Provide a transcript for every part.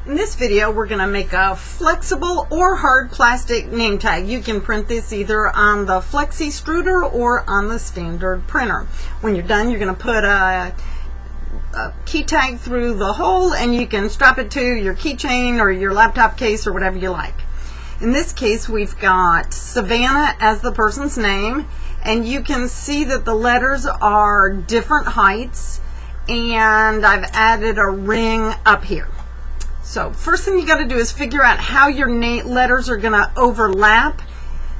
In this video, we're going to make a flexible or hard plastic name tag. You can print this either on the Flexi Extruder or on the standard printer. When you're done, you're going to put a key tag through the hole and you can strap it to your keychain or your laptop case or whatever you like. In this case, we've got Savannah as the person's name, and you can see that the letters are different heights, and I've added a ring up here. So first thing you got to do is figure out how your letters are going to overlap.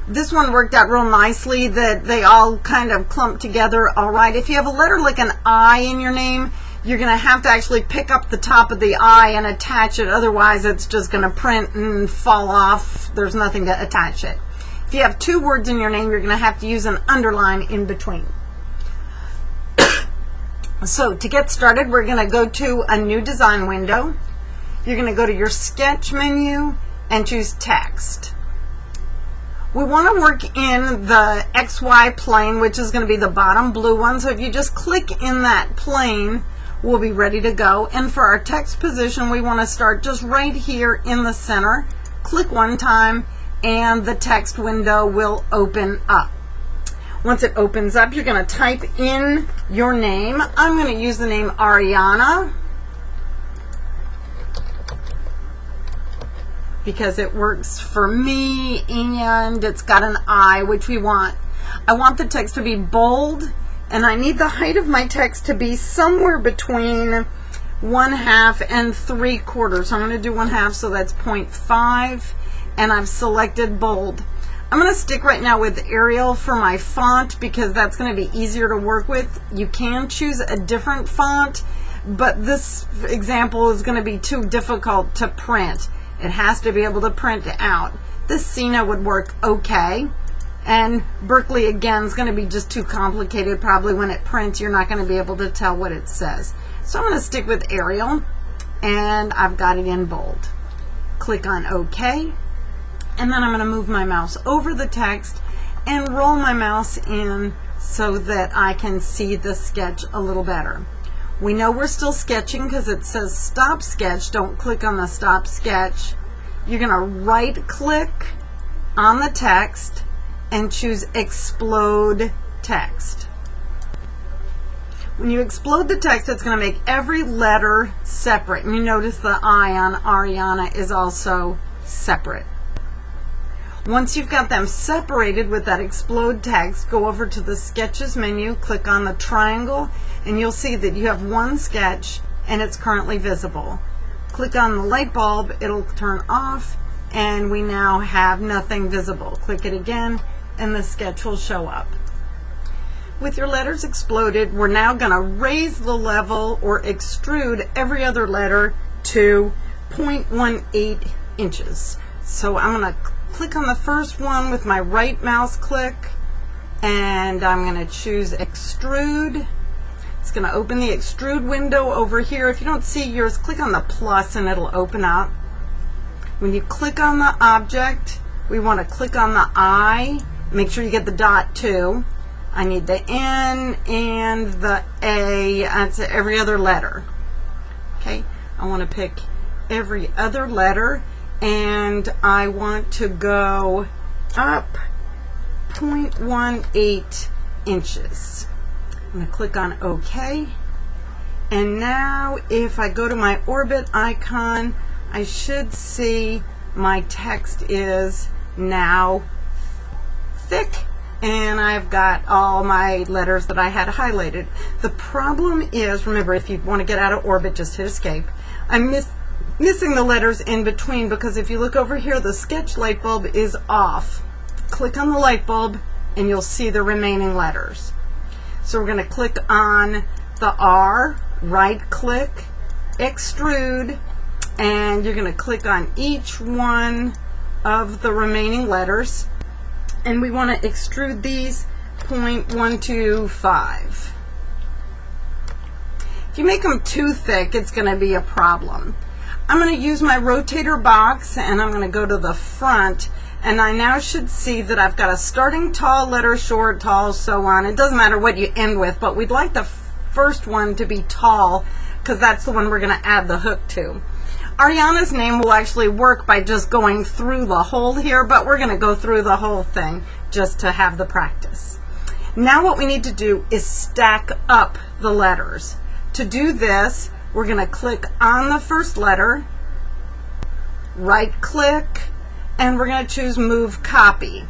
This one worked out real nicely that they all kind of clump together all right. If you have a letter like an I in your name, you're going to have to actually pick up the top of the I and attach it. Otherwise, it's just going to print and fall off. There's nothing to attach it. If you have two words in your name, you're going to have to use an underline in between. So to get started, we're going to go to a new design window. You're going to go to your sketch menu and choose text. We want to work in the XY plane, which is going to be the bottom blue one. So if you just click in that plane, we'll be ready to go. And for our text position, we want to start just right here in the center. Click one time and the text window will open up. Once it opens up, you're going to type in your name. I'm going to use the name Ariana because it works for me, and it's got an I, which we want. I want the text to be bold, and I need the height of my text to be somewhere between 1/2 and 3/4. So I'm going to do 1/2, so that's 0.5, and I've selected bold. I'm going to stick right now with Arial for my font because that's going to be easier to work with. You can choose a different font, but this example is going to be too difficult to print. It has to be able to print out. This Sina would work okay, and Berkeley again is going to be just too complicated. Probably when it prints, you're not going to be able to tell what it says. So I'm going to stick with Arial, and I've got it in bold. Click on OK, and then I'm going to move my mouse over the text and roll my mouse in so that I can see the sketch a little better. We know we're still sketching because it says stop sketch. Don't click on the stop sketch. You're going to right click on the text and choose explode text. When you explode the text, it's going to make every letter separate. And you notice the I on Ariana is also separate. Once you've got them separated with that explode text, go over to the sketches menu, click on the triangle, and you'll see that you have one sketch and it's currently visible. Click on the light bulb, it'll turn off, and we now have nothing visible. Click it again and the sketch will show up. With your letters exploded, we're now going to raise the level or extrude every other letter to 0.18 inches. So I'm going to click on the first one with my right mouse click, and I'm going to choose extrude. It's going to open the extrude window over here. If you don't see yours, click on the plus and it'll open up. When you click on the object, we want to click on the I. Make sure you get the dot too. I need the N and the A. That's every other letter. Okay, I want to pick every other letter, and I want to go up 0.18 inches. I'm going to click on OK, and now if I go to my orbit icon, I should see my text is now thick, and I've got all my letters that I had highlighted. The problem is, remember, if you want to get out of orbit, just hit escape. I'm missing the letters in between because if you look over here, the sketch light bulb is off. Click on the light bulb and you'll see the remaining letters. So we're going to click on the R, right click, extrude, and you're going to click on each one of the remaining letters, and we want to extrude these 0.125. If you make them too thick, it's going to be a problem. I'm going to use my rotator box, and I'm going to go to the front, and I now should see that I've got a starting tall, letter short, tall, so on. It doesn't matter what you end with, but we'd like the first one to be tall because that's the one we're going to add the hook to. Ariana's name will actually work by just going through the hole here, but we're going to go through the whole thing just to have the practice. Now what we need to do is stack up the letters. To do this, we're going to click on the first letter, right click, and we're going to choose Move Copy.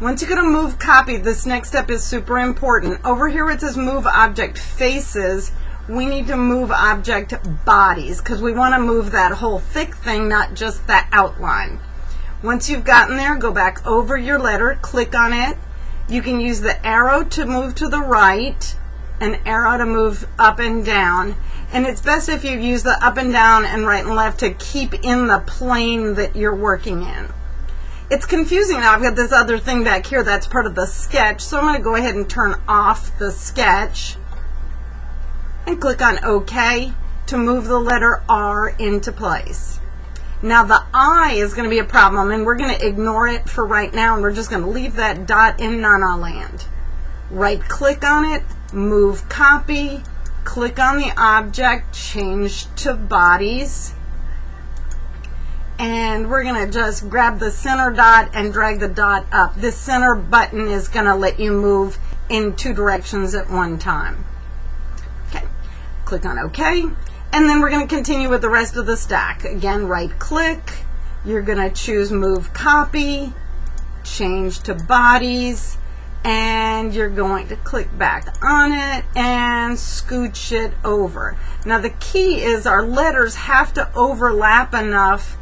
Once you go to Move Copy, this next step is super important. Over here it says Move Object Faces. We need to move object bodies because we want to move that whole thick thing, not just that outline. Once you've gotten there, go back over your letter, click on it. You can use the arrow to move to the right, an arrow to move up and down. And it's best if you use the up and down and right and left to keep in the plane that you're working in. It's confusing now. I've got this other thing back here that's part of the sketch, so I'm going to go ahead and turn off the sketch and click on OK to move the letter R into place. Now the I is going to be a problem, and we're going to ignore it for right now, and we're just going to leave that dot in Nana Land. Right click on it, Move Copy, click on the object, change to Bodies, and we're going to just grab the center dot and drag the dot up. This center button is going to let you move in two directions at one time. Okay, click on OK, and then we're going to continue with the rest of the stack. Again, right click, you're going to choose Move Copy, change to Bodies, and you're going to click back on it and scooch it over. Now the key is our letters have to overlap enough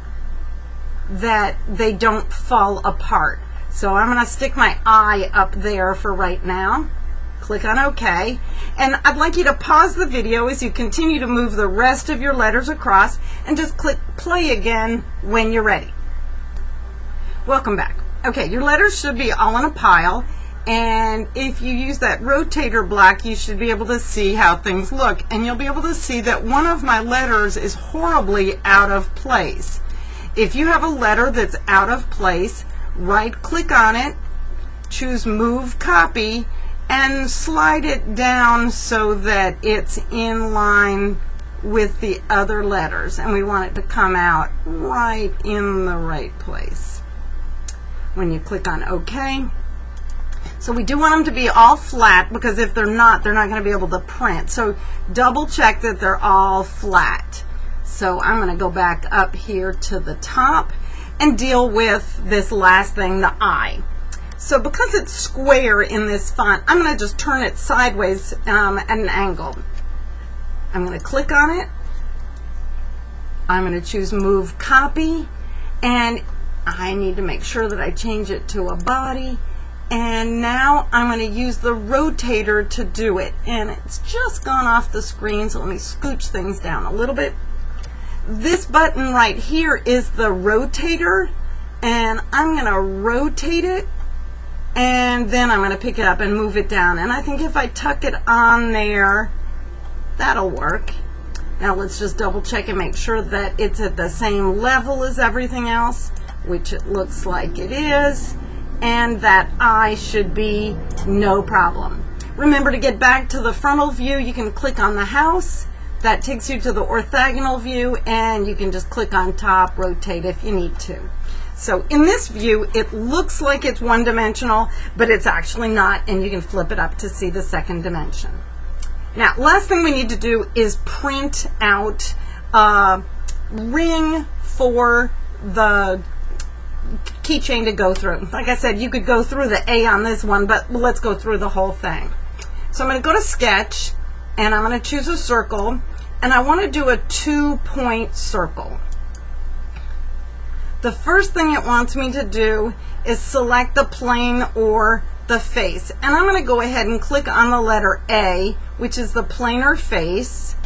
that they don't fall apart. So I'm going to stick my I up there for right now. Click on OK. And I'd like you to pause the video as you continue to move the rest of your letters across, and just click play again when you're ready. Welcome back. Okay, your letters should be all in a pile, and if you use that rotator block, you should be able to see how things look, and you'll be able to see that one of my letters is horribly out of place. If you have a letter that's out of place, right click on it, choose Move Copy, and slide it down so that it's in line with the other letters, and we want it to come out right in the right place when you click on OK. So we do want them to be all flat, because if they're not going to be able to print. So double check that they're all flat. So I'm going to go back up here to the top and deal with this last thing, the I. So because it's square in this font, I'm going to just turn it sideways at an angle. I'm going to click on it. I'm going to choose Move Copy, and I need to make sure that I change it to a body. And now I'm going to use the rotator to do it. And it's just gone off the screen, so let me scooch things down a little bit. This button right here is the rotator, and I'm going to rotate it, and then I'm going to pick it up and move it down. And I think if I tuck it on there, that'll work. Now let's just double check and make sure that it's at the same level as everything else, which it looks like it is, and that I should be no problem. Remember, to get back to the frontal view, you can click on the house. That takes you to the orthogonal view, and you can just click on top, rotate if you need to. So in this view, it looks like it's one-dimensional, but it's actually not, and you can flip it up to see the second dimension. Now, last thing we need to do is print out a ring for the keychain to go through. Like I said, you could go through the A on this one, but let's go through the whole thing. So I'm going to go to Sketch, and I'm going to choose a circle, and I want to do a 2-point circle. The first thing it wants me to do is select the plane or the face, and I'm going to go ahead and click on the letter A, which is the planar face,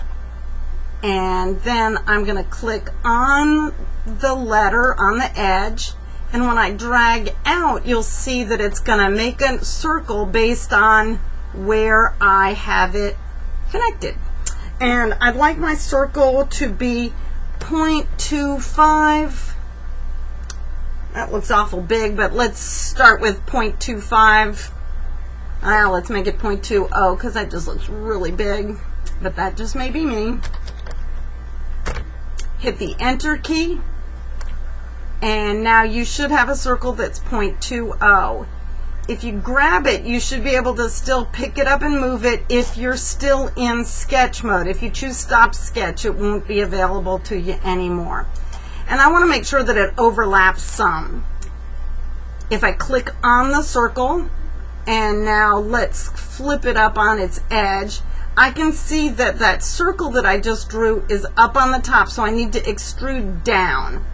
and then I'm going to click on the letter on the edge, and when I drag out, you'll see that it's going to make a circle based on where I have it connected. And I'd like my circle to be 0.25. That looks awful big, but let's start with 0.25. Let's make it 0.20 because that just looks really big, but that just may be me. hit the enter key, and now you should have a circle that's 0.20. If you grab it, you should be able to still pick it up and move it if you're still in sketch mode. If you choose stop sketch, it won't be available to you anymore. And I want to make sure that it overlaps some. If I click on the circle, and now let's flip it up on its edge, I can see that that circle that I just drew is up on the top, so I need to extrude down.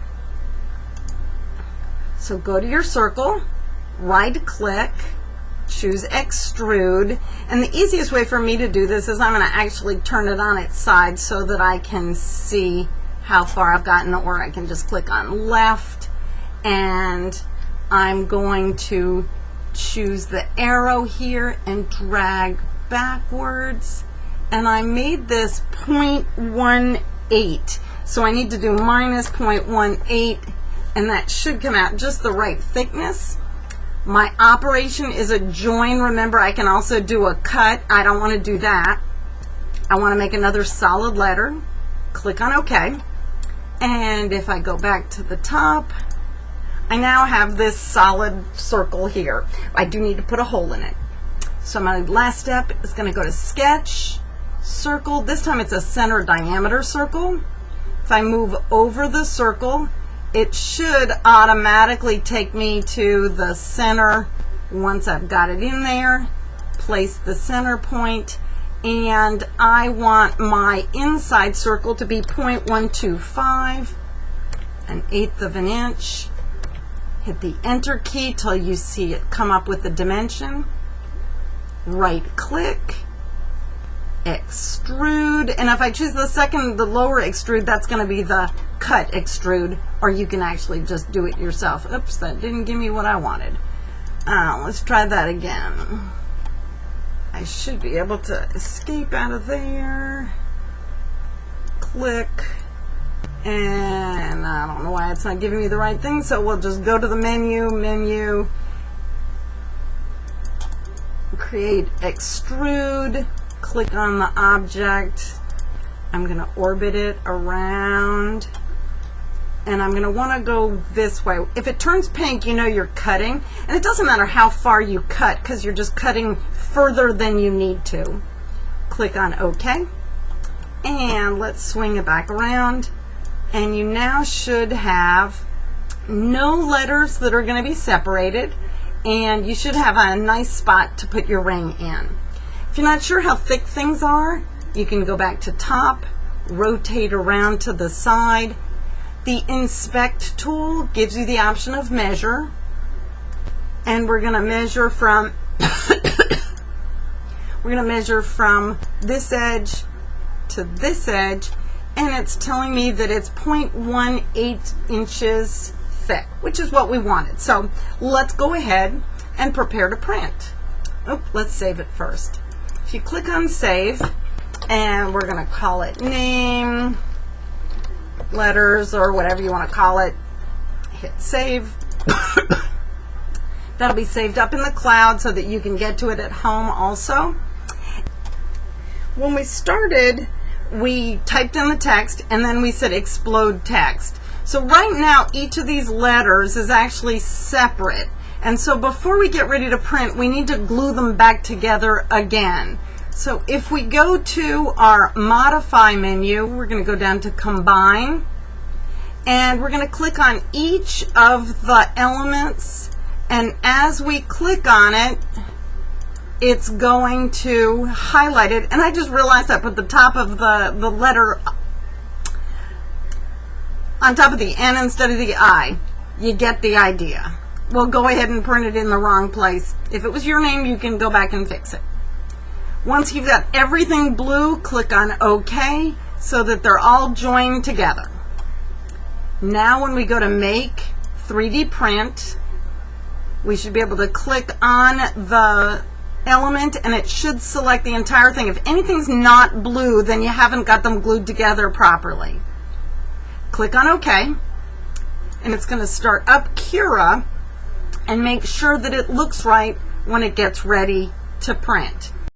So go to your circle, right click, choose extrude, and the easiest way for me to do this is I'm going to actually turn it on its side so that I can see how far I've gotten, or I can just click on left, and I'm going to choose the arrow here and drag backwards, and I made this 0.18, so I need to do minus 0.18, and that should come out just the right thickness. My operation is a join. Remember, I can also do a cut. I don't want to do that. I want to make another solid letter. Click on OK. And if I go back to the top, I now have this solid circle here. I do need to put a hole in it. So my last step is going to go to sketch, circle. This time it's a center diameter circle. If I move over the circle, it should automatically take me to the center once I've got it in there. Place the center point, and I want my inside circle to be 0.125, an eighth of an inch. Hit the enter key till you see it come up with the dimension. Right click, extrude, and if I choose the lower extrude, that's going to be the cut extrude, or you can actually just do it yourself. Oops, that didn't give me what I wanted. Let's try that again. I should be able to escape out of there. Click, and I don't know why it's not giving me the right thing, so we'll just go to the menu, create extrude, click on the object. I'm going to orbit it around, and I'm going to want to go this way. If it turns pink, you know you're cutting, and it doesn't matter how far you cut because you're just cutting further than you need to. Click on OK, and let's swing it back around, and you now should have no letters that are going to be separated, and you should have a nice spot to put your ring in. If you're not sure how thick things are, you can go back to top, rotate around to the side. The inspect tool gives you the option of measure, and we're going to measure from this edge to this edge, and it's telling me that it's 0.18 inches thick, which is what we wanted. So let's go ahead and prepare to print. Oh, let's save it first. If you click on save, and we're going to call it name, letters, or whatever you want to call it, hit save. That'll be saved up in the cloud so that you can get to it at home also. When we started, we typed in the text, and then we said explode text. So right now, each of these letters is actually separate. And so before we get ready to print, we need to glue them back together again. So if we go to our modify menu, we're going to go down to combine, and we're going to click on each of the elements, and as we click on it, it's going to highlight it. And I just realized I put the top of the letter on top of the N instead of the I. You get the idea. We'll go ahead and print it in the wrong place. If it was your name, you can go back and fix it. Once you've got everything blue, click on OK so that they're all joined together. Now when we go to make 3D print, we should be able to click on the element, and it should select the entire thing. If anything's not blue, then you haven't got them glued together properly. Click on OK, and it's going to start up Cura and make sure that it looks right when it gets ready to print.